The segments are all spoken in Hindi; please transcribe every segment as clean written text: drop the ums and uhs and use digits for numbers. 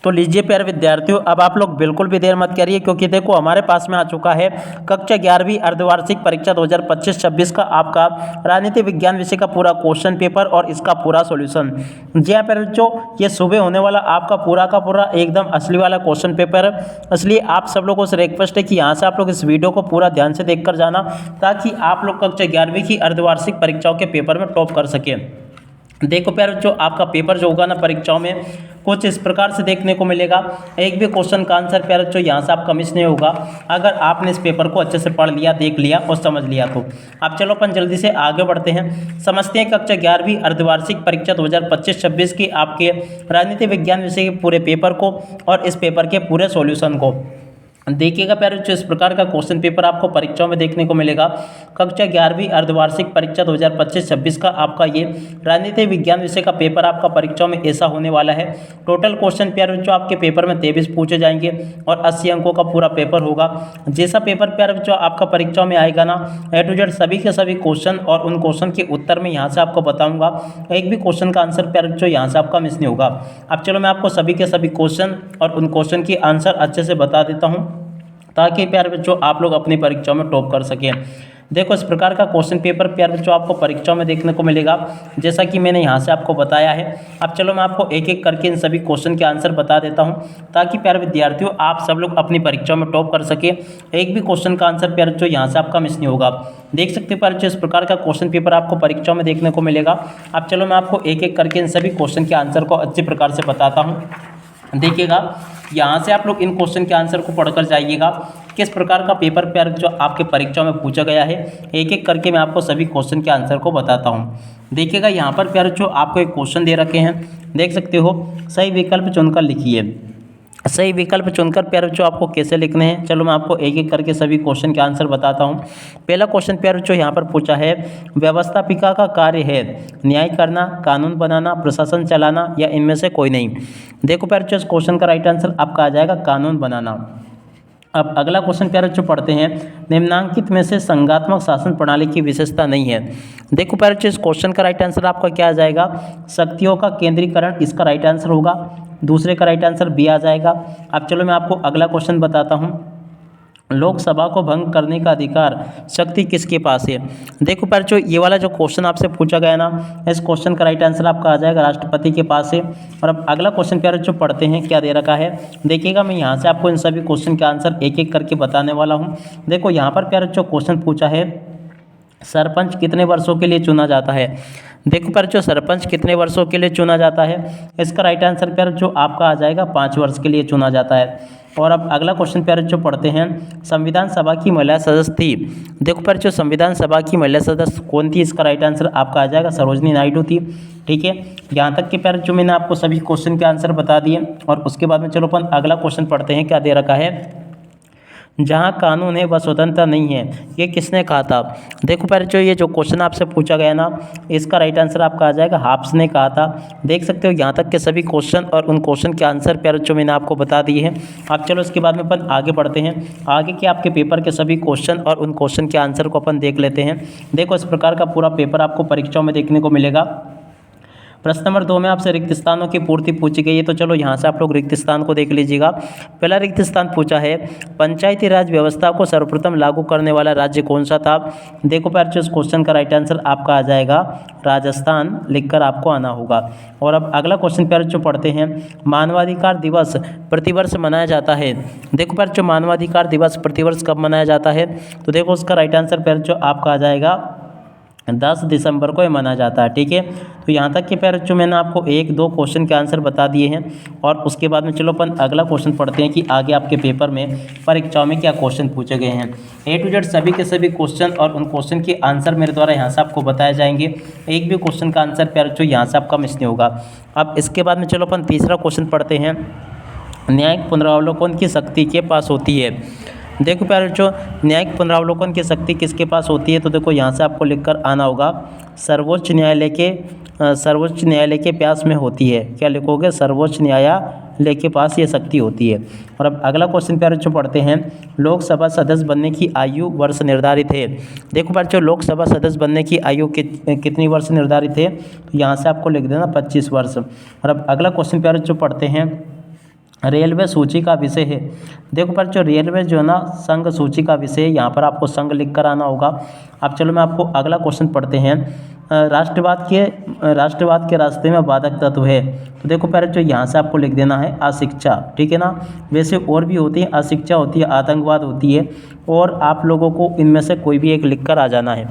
तो लीजिए प्यारे विद्यार्थियों, अब आप लोग बिल्कुल भी देर मत करिए, क्योंकि देखो हमारे पास में आ चुका है कक्षा 11वीं अर्धवार्षिक परीक्षा 2025-26 का आपका राजनीति विज्ञान विषय का पूरा क्वेश्चन पेपर और इसका पूरा सॉल्यूशन। जी हाँ प्यारे बच्चों, ये सुबह होने वाला आपका पूरा का पूरा एकदम असली वाला क्वेश्चन पेपर है। इसलिए आप सब लोगों से रिक्वेस्ट है कि यहाँ से आप लोग इस वीडियो को पूरा ध्यान से देख कर जाना, ताकि आप लोग कक्षा 11वीं की अर्धवार्षिक परीक्षाओं के पेपर में टॉप कर सकें। देखो प्यारे बच्चों, आपका पेपर जो होगा ना परीक्षाओं में कुछ इस प्रकार से देखने को मिलेगा। एक भी क्वेश्चन का आंसर प्यारे बच्चों यहाँ से आपका मिस नहीं होगा, अगर आपने इस पेपर को अच्छे से पढ़ लिया, देख लिया और समझ लिया तो। अब चलो अपन जल्दी से आगे बढ़ते हैं, समझते हैं कक्षा 11वीं अर्धवार्षिक परीक्षा 2025-26 की आपके राजनीति विज्ञान विषय के पूरे पेपर को और इस पेपर के पूरे सॉल्यूशन को। देखिएगा प्यारे बच्चों, इस प्रकार का क्वेश्चन पेपर आपको परीक्षाओं में देखने को मिलेगा। कक्षा 11वीं अर्धवार्षिक परीक्षा 2025-26 का आपका ये राजनीति विज्ञान विषय का पेपर आपका परीक्षाओं में ऐसा होने वाला है। टोटल क्वेश्चन प्यारे बच्चों आपके पेपर में 23 पूछे जाएंगे और 80 अंकों का पूरा पेपर होगा। जैसा पेपर प्यारे बच्चों आपका परीक्षाओं में आएगा ना, A to Z सभी के सभी क्वेश्चन और उन क्वेश्चन के उत्तर में यहाँ से आपको बताऊँगा। एक भी क्वेश्चन का आंसर प्यारे बच्चों यहाँ से आपका मिस नहीं होगा। अब चलो मैं आपको सभी के सभी क्वेश्चन और उन क्वेश्चन के आंसर अच्छे से बता देता हूँ, ताकि प्यारे बच्चों आप लोग अपनी परीक्षाओं में टॉप कर सकें। देखो इस प्रकार का क्वेश्चन पेपर प्यारे बच्चों आपको परीक्षाओं में देखने को मिलेगा, जैसा कि मैंने यहाँ से आपको बताया है। अब चलो मैं आपको एक एक करके इन सभी क्वेश्चन के आंसर बता देता हूँ, ताकि प्यारे विद्यार्थियों आप सब लोग अपनी परीक्षाओं में टॉप कर सके। एक भी क्वेश्चन का आंसर प्यारे बच्चों यहाँ से आपका मिस नहीं होगा। देख सकते हो प्यारे बच्चों, इस प्रकार का क्वेश्चन पेपर आपको परीक्षाओं में देखने को मिलेगा। अब चलो मैं आपको एक एक करके इन सभी क्वेश्चन के आंसर को अच्छी प्रकार से बताता हूँ। देखिएगा, यहाँ से आप लोग इन क्वेश्चन के आंसर को पढ़कर जाइएगा, किस प्रकार का पेपर प्यारे जो आपके परीक्षाओं में पूछा गया है। एक एक करके मैं आपको सभी क्वेश्चन के आंसर को बताता हूँ। देखिएगा, यहाँ पर प्यारे जो आपको एक क्वेश्चन दे रखे हैं, देख सकते हो, सही विकल्प चुनकर लिखिए। सही विकल्प चुनकर प्यारे बच्चों आपको कैसे लिखने हैं, चलो मैं आपको एक एक करके सभी क्वेश्चन के आंसर बताता हूं। पहला क्वेश्चन प्यारे बच्चों यहाँ पर पूछा है, व्यवस्थापिका का कार्य है न्याय करना, कानून बनाना, प्रशासन चलाना या इनमें से कोई नहीं। देखो प्यारे बच्चों, इस क्वेश्चन का राइट आंसर आपका आ जाएगा कानून बनाना। अब अगला क्वेश्चन प्यारे बच्चों पढ़ते हैं, निम्नांकित में से संघात्मक शासन प्रणाली की विशेषता नहीं है। देखो प्यारे बच्चों, इस क्वेश्चन का राइट आंसर आपका क्या आ जाएगा, शक्तियों का केंद्रीकरण, इसका राइट आंसर होगा। दूसरे का राइट आंसर बी आ जाएगा। अब चलो मैं आपको अगला क्वेश्चन बताता हूँ, लोकसभा को भंग करने का अधिकार शक्ति किसके पास है। देखो प्यारे बच्चों, ये वाला जो क्वेश्चन आपसे पूछा गया ना, इस क्वेश्चन का राइट आंसर आपका आ जाएगा राष्ट्रपति के पास है। और अब अगला क्वेश्चन प्यारे बच्चों पढ़ते हैं, क्या दे रखा है। देखिएगा, मैं यहाँ से आपको इन सभी क्वेश्चन के आंसर एक एक करके बताने वाला हूँ। देखो यहाँ पर प्यारे बच्चों क्वेश्चन पूछा है, सरपंच कितने वर्षों के लिए चुना जाता है। देखो प्यारे बच्चों, सरपंच कितने वर्षों के लिए चुना जाता है, इसका राइट आंसर प्यारे बच्चों आपका आ जाएगा 5 वर्ष के लिए चुना जाता है। और अब अगला क्वेश्चन प्यारे बच्चों पढ़ते हैं, संविधान सभा की महिला सदस्य थी। देखो प्यारे बच्चों, संविधान सभा की महिला सदस्य कौन थी, इसका राइट आंसर आपका आ जाएगा सरोजनी नायडू थी। ठीक है, यहाँ तक के प्यारे बच्चों मैंने आपको सभी क्वेश्चन के आंसर बता दिए। और उसके बाद में चलो अपन अगला क्वेश्चन पढ़ते हैं, क्या दे रखा है, जहाँ कानून है वह स्वतंत्रता नहीं है, ये किसने कहा था। देखो प्यारे बच्चों, ये जो क्वेश्चन आपसे पूछा गया ना, इसका राइट आंसर आपका आ जाएगा हाब्स ने कहा था। देख सकते हो, यहाँ तक के सभी क्वेश्चन और उन क्वेश्चन के आंसर प्यारे बच्चों मैंने आपको बता दिए हैं। अब चलो इसके बाद में अपन आगे बढ़ते हैं, आगे के आपके पेपर के सभी क्वेश्चन और उन क्वेश्चन के आंसर को अपन देख लेते हैं। देखो इस प्रकार का पूरा पेपर आपको परीक्षाओं में देखने को मिलेगा। प्रश्न नंबर 2 में आपसे रिक्त स्थानों की पूर्ति पूछी गई है, तो चलो यहाँ से आप लोग रिक्त स्थान को देख लीजिएगा। पहला रिक्त स्थान पूछा है, पंचायती राज व्यवस्था को सर्वप्रथम लागू करने वाला राज्य कौन सा था। देखो प्यारे, इस क्वेश्चन का राइट आंसर आपका आ जाएगा राजस्थान, लिखकर आपको आना होगा। और अब अगला क्वेश्चन प्यारे जो पढ़ते हैं, मानवाधिकार दिवस प्रतिवर्ष मनाया जाता है। देखो प्यारे जो मानवाधिकार दिवस प्रतिवर्ष कब मनाया जाता है, तो देखो उसका राइट आंसर प्यारे जो आपका आ जाएगा 10 दिसंबर को ये मनाया जाता है। ठीक है, तो यहाँ तक के प्यारे बच्चों मैंने आपको 1-2 क्वेश्चन के आंसर बता दिए हैं। और उसके बाद में चलो अपन अगला क्वेश्चन पढ़ते हैं कि आगे आपके पेपर में परीक्षाओं में क्या क्वेश्चन पूछे गए हैं। A to Z सभी के सभी क्वेश्चन और उन क्वेश्चन के आंसर मेरे द्वारा यहाँ से आपको बताए जाएंगे। एक भी क्वेश्चन का आंसर प्यारे बच्चों यहाँ से आपका मिस नहीं होगा। अब इसके बाद में चलो अपन तीसरा क्वेश्चन पढ़ते हैं, न्यायिक पुनरावलोकन की शक्ति के पास होती है। देखो प्यारे बच्चों, न्यायिक पुनरावलोकन की शक्ति किसके पास होती है, तो देखो यहाँ से आपको लिखकर आना होगा सर्वोच्च न्यायालय के पास में होती है। क्या लिखोगे, सर्वोच्च न्यायालय के पास ये शक्ति होती है। और अब अगला क्वेश्चन प्यारे बच्चों पढ़ते हैं, लोकसभा सदस्य बनने की आयु वर्ष निर्धारित है। देखो प्यारे बच्चों, लोकसभा सदस्य बनने की आयु कितनी वर्ष निर्धारित है, तो यहाँ से आपको लिख देना 25 वर्ष। और अब अगला क्वेश्चन प्यारे बच्चों पढ़ते हैं, रेलवे सूची का विषय है। देखो पर जो रेलवे जो है ना संघ सूची का विषय है, यहाँ पर आपको संघ लिख कर आना होगा। अब चलो मैं आपको अगला क्वेश्चन पढ़ते हैं। राष्ट्रवाद के रास्ते में बाधक तत्व है। तो देखो पहले जो यहाँ से आपको लिख देना है अशिक्षा, ठीक है ना। वैसे और भी होती है, अशिक्षा होती है, आतंकवाद होती है, और आप लोगों को इनमें से कोई भी एक लिख कर आ जाना है,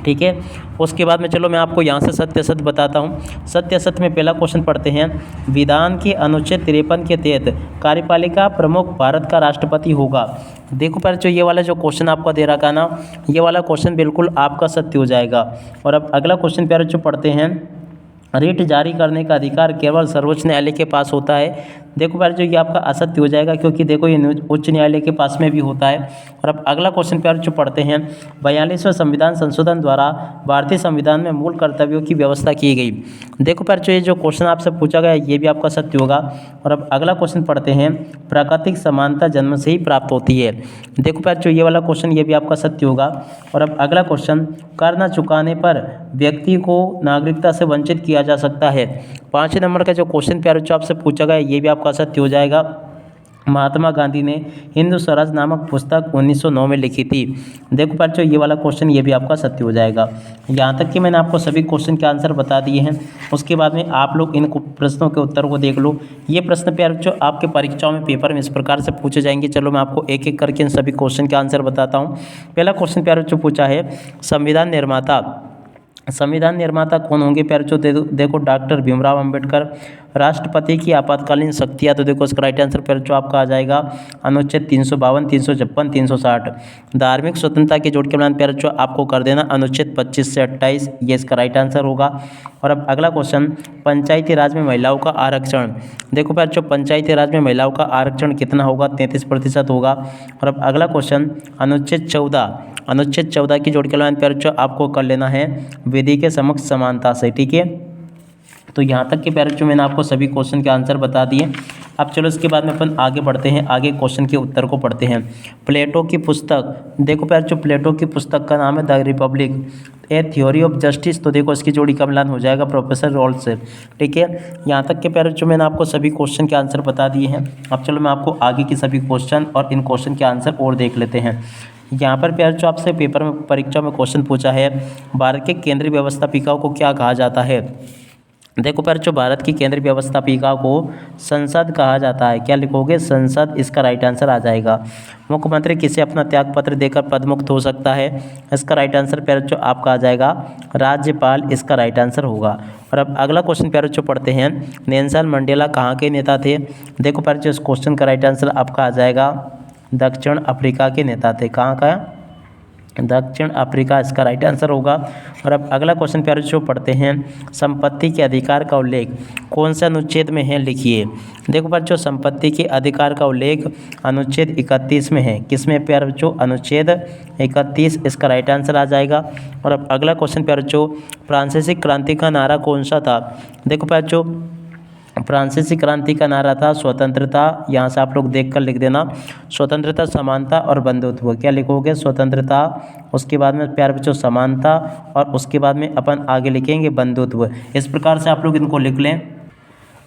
ठीक है। उसके बाद में चलो मैं आपको यहाँ से सत्य असत्य बताता हूँ। सत्य असत्य में पहला क्वेश्चन पढ़ते हैं। विधान के अनुच्छेद 53 के तहत कार्यपालिका प्रमुख भारत का राष्ट्रपति होगा। देखो पर जो ये वाला जो क्वेश्चन आपका दे रखा ना, ये वाला क्वेश्चन बिल्कुल आपका सत्य हो जाएगा। और अब अगला क्वेश्चन प्यारे जो पढ़ते हैं। रिट जारी करने का अधिकार केवल सर्वोच्च न्यायालय के पास होता है। देखो प्यारे जो ये आपका असत्य हो जाएगा, क्योंकि देखो ये उच्च न्यायालय के पास में भी होता है। और अब अगला क्वेश्चन प्यारे जो पढ़ते हैं। 42वें संविधान संशोधन द्वारा भारतीय संविधान में मूल कर्तव्यों की व्यवस्था की गई। देखो प्यारे जो ये जो क्वेश्चन आपसे पूछा गया ये भी आपका सत्य होगा। और अब अगला क्वेश्चन पढ़ते हैं। प्राकृतिक समानता जन्म से ही प्राप्त होती है। देखो प्यारे जो ये वाला क्वेश्चन ये भी आपका सत्य होगा। और अब अगला क्वेश्चन। कर न चुकाने पर व्यक्ति को नागरिकता से वंचित किया जा सकता है। 5 नंबर का जो क्वेश्चन प्यारे जो आपसे पूछा गया ये भी आपका सत्य हो जाएगा। महात्मा गांधी ने हिंदू स्वराज नामक पुस्तक 1909 में लिखी थी। देखो बच्चों ये वाला क्वेश्चन ये भी आपका सत्य हो जाएगा। यहाँ तक कि मैंने आपको सभी क्वेश्चन के आंसर बता दिए हैं। उसके बाद में आप लोग इन प्रश्नों के उत्तर को देख लो। ये प्रश्न प्यारे बच्चों आपके परीक्षाओं में पेपर में इस प्रकार से पूछे जाएंगे। चलो मैं आपको एक एक करके इन सभी क्वेश्चन के आंसर बताता हूँ। पहला क्वेश्चन प्यारे बच्चों पूछा है, संविधान निर्माता कौन होंगे प्यारे बच्चों? देखो डॉक्टर भीमराव अंबेडकर। राष्ट्रपति की आपातकालीन शक्तियाँ, तो देखो इसका राइट आंसर प्यारे बच्चों आपका आ जाएगा अनुच्छेद 352, 356, 360। धार्मिक स्वतंत्रता के जोड़ के मिलान प्यारे बच्चों आपको कर देना अनुच्छेद 25 से 28, ये इसका राइट आंसर होगा। और अब अगला क्वेश्चन, पंचायती राज में महिलाओं का आरक्षण। देखो प्यारे बच्चों पंचायती राज में महिलाओं का आरक्षण कितना होगा? 33% होगा। और अब अगला क्वेश्चन, अनुच्छेद 14 की जोड़ के मिलान प्यारे बच्चों आपको कर लेना है विधि के समक्ष समानता से, ठीक है। तो यहाँ तक के प्यारे बच्चों मैंने आपको सभी क्वेश्चन के आंसर बता दिए। अब चलो इसके बाद में अपन आगे बढ़ते हैं, आगे क्वेश्चन के उत्तर को पढ़ते हैं। प्लेटो की पुस्तक, देखो प्यारे बच्चों प्लेटो की पुस्तक का नाम है the Republic A theory of justice. तो देखो इसकी जोड़ी का मिलान हो जाएगा प्रोफेसर रॉल्स से, ठीक है। यहाँ तक के प्यारे बच्चों मैंने आपको सभी क्वेश्चन के आंसर बता दिए हैं। अब चलो मैं आपको आगे की सभी क्वेश्चन और इन क्वेश्चन के आंसर और देख लेते हैं। यहाँ पर प्यारे बच्चों आपसे पेपर में परीक्षा में क्वेश्चन पूछा है, भारत के केंद्रीय व्यवस्थापिकाओं को क्या कहा जाता है? देखो प्यारे बच्चों भारत की केंद्रीय व्यवस्थापिका को संसद कहा जाता है। क्या लिखोगे? संसद, इसका राइट आंसर आ जाएगा। मुख्यमंत्री किसे अपना त्यागपत्र देकर पदमुक्त हो सकता है? इसका राइट आंसर प्यारे बच्चों आपका आ जाएगा राज्यपाल, इसका राइट आंसर होगा। और अब अगला क्वेश्चन प्यारे बच्चों पढ़ते हैं। नेल्सन मंडेला कहाँ के नेता थे? देखो प्यारे बच्चों इस क्वेश्चन का राइट आंसर आपका आ जाएगा दक्षिण अफ्रीका के नेता थे। कहाँ का? दक्षिण अफ्रीका, इसका राइट आंसर होगा। और अब अगला क्वेश्चन प्यारे बच्चों पढ़ते हैं। संपत्ति के अधिकार का उल्लेख कौन से अनुच्छेद में है? लिखिए। देखो बच्चों संपत्ति के अधिकार का उल्लेख अनुच्छेद 31 में है। किस में प्यारे बच्चों? अनुच्छेद 31, इसका राइट आंसर आ जाएगा। और अब अगला क्वेश्चन प्यारे बच्चों, फ्रांसीसी क्रांति का नारा कौन सा था? देखो प्यारे बच्चों फ्रांसीसी क्रांति का नारा था स्वतंत्रता। यहाँ से आप लोग देखकर लिख देना स्वतंत्रता, समानता और बंधुत्व। क्या लिखोगे? स्वतंत्रता, उसके बाद में प्यारे बच्चों समानता, और उसके बाद में अपन आगे लिखेंगे बंधुत्व। इस प्रकार से आप लोग इनको लिख लें।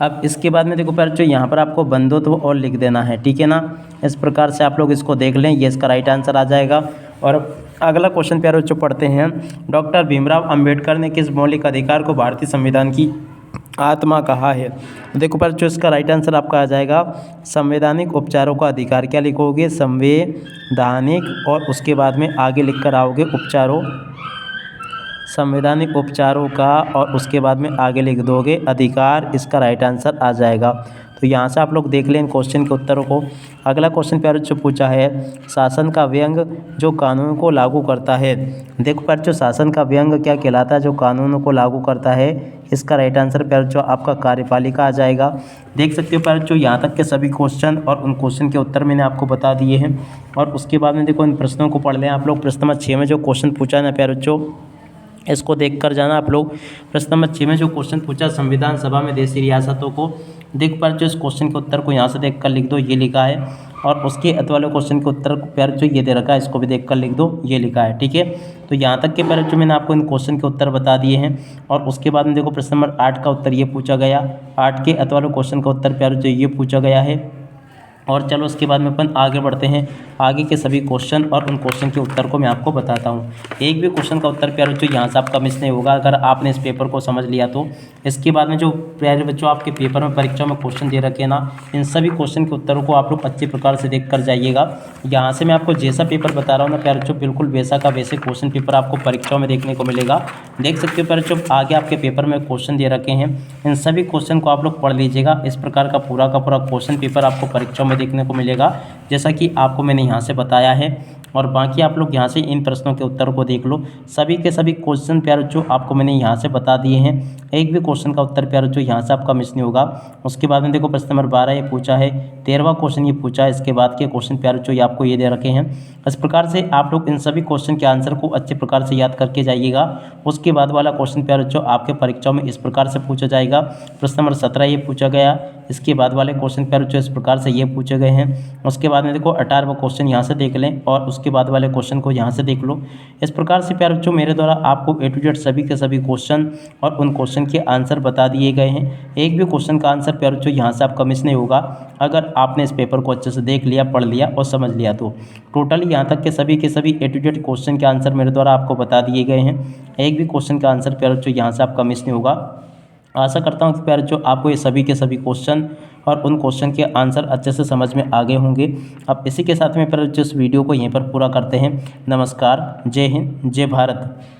अब इसके बाद में देखो प्यारे बच्चों यहाँ पर आपको बंधुत्व और लिख देना है, ठीक है ना। इस प्रकार से आप लोग इसको देख लें, ये इसका राइट आंसर आ जाएगा। और अगला क्वेश्चन प्यारे बच्चों पढ़ते हैं। डॉक्टर भीमराव अंबेडकर ने किस मौलिक अधिकार को भारतीय संविधान की आत्मा कहा है? देखो पर जो इसका राइट आंसर आपका आ जाएगा संवैधानिक उपचारों का अधिकार। क्या लिखोगे? संवैधानिक, और उसके बाद में आगे लिख कर आओगे उपचारों, संवैधानिक उपचारों का, और उसके बाद में आगे लिख दोगे अधिकार, इसका राइट आंसर आ जाएगा। तो यहाँ से आप लोग देख लें क्वेश्चन के उत्तरों को। अगला क्वेश्चन प्यारे बच्चों पूछा है, शासन का व्यंग जो कानून को लागू करता है। देखो प्यारे बच्चों शासन का व्यंग क्या कहलाता है? जो कानूनों को लागू करता है। इसका राइट आंसर प्यारे बच्चों आपका कार्यपालिका आ जाएगा। देख सकते हो प्यारे बच्चों यहाँ तक के सभी क्वेश्चन और उन क्वेश्चन के उत्तर मैंने आपको बता दिए हैं। और उसके बाद में देखो इन प्रश्नों को पढ़ लें आप लोग। प्रश्न नंबर 6 में जो क्वेश्चन पूछा है ना प्यारे बच्चों, इसको देख कर जाना आप लोग। प्रश्न नंबर 6 में जो क्वेश्चन पूछा संविधान सभा में देशी रियासतों को, देख पर जो इस क्वेश्चन के उत्तर को यहाँ से देख कर लिख दो। ये लिखा है और उसके अंत वाले क्वेश्चन के उत्तर प्यारे बच्चों ये दे रखा है, इसको भी देख कर लिख दो, ये लिखा है। ठीक है, तो यहाँ तक के प्यारे बच्चों मैंने आपको इन क्वेश्चन के उत्तर बता दिए हैं। और उसके बाद में देखो प्रश्न नंबर 8 का उत्तर ये पूछा गया, 8 के अंत वाले क्वेश्चन का उत्तर प्यारे बच्चों ये पूछा गया है। और चलो उसके बाद में अपन आगे बढ़ते हैं, आगे के सभी क्वेश्चन और उन क्वेश्चन के उत्तर को मैं आपको बताता हूँ। एक भी क्वेश्चन का उत्तर प्यारे बच्चों यहाँ से आपका मिस नहीं होगा अगर आपने इस पेपर को समझ लिया तो। इसके बाद में जो प्यारे बच्चों आपके पेपर में परीक्षा में क्वेश्चन दे रखे हैं ना, इन सभी क्वेश्चन के उत्तरों को आप लोग अच्छे प्रकार से देख कर जाइएगा। यहाँ से मैं आपको जैसा पेपर बता रहा हूँ ना प्यारे बच्चों, बिल्कुल वैसा का वैसे क्वेश्चन पेपर आपको परीक्षाओं में देखने को मिलेगा। देख सकते हो प्यारे बच्चों, आगे आपके पेपर में क्वेश्चन दे रखे हैं, इन सभी क्वेश्चन को आप लोग पढ़ लीजिएगा। इस प्रकार का पूरा क्वेश्चन पेपर आपको परीक्षाओं में देखने को मिलेगा, जैसा कि आपको मैंने यहाँ से बताया है। और बाकी आप लोग यहाँ से इन प्रश्नों के उत्तर को देख लो। सभी के सभी क्वेश्चन प्यारे बच्चों आपको मैंने यहाँ से बता दिए हैं, एक भी क्वेश्चन का उत्तर प्यारे बच्चों यहाँ से आपका मिस नहीं होगा। उसके बाद में देखो प्रश्न नंबर 12 ये पूछा है, 13वां क्वेश्चन ये पूछा है, इसके बाद के क्वेश्चन प्यारे बच्चों ये आपको ये दे रखे हैं। इस प्रकार से आप लोग इन सभी क्वेश्चन के आंसर को अच्छे प्रकार से याद करके जाइएगा। उसके बाद वाला क्वेश्चन प्यारे बच्चों आपके परीक्षाओं में इस प्रकार से पूछा जाएगा। प्रश्न नंबर 17 ये पूछा गया, इसके बाद वाले क्वेश्चन प्यारे बच्चों इस प्रकार से ये पूछे गए हैं। उसके बाद में देखो 18वां क्वेश्चन यहाँ से देख लें और उसके बाद वाले क्वेश्चन को यहाँ से देख लो। इस प्रकार से प्यारे बच्चों मेरे द्वारा आपको A to Z सभी के सभी क्वेश्चन और उन क्वेश्चन के आंसर बता दिए गए हैं। एक भी क्वेश्चन का आंसर प्यारे बच्चों यहाँ से आपका मिस नहीं होगा अगर आपने इस पेपर को अच्छे से देख लिया, पढ़ लिया और समझ लिया तो। टोटली यहाँ तक के सभी A to Z क्वेश्चन के आंसर मेरे द्वारा आपको बता दिए गए हैं। एक भी क्वेश्चन का आंसर प्यारे बच्चों यहाँ से आपका मिस नहीं होगा। आशा करता हूँ कि प्यारे बच्चों आपको ये सभी के सभी क्वेश्चन और उन क्वेश्चन के आंसर अच्छे से समझ में आ गए होंगे। अब इसी के साथ में प्यारे बच्चों इस वीडियो को यहीं पर पूरा करते हैं। नमस्कार, जय हिंद, जय भारत।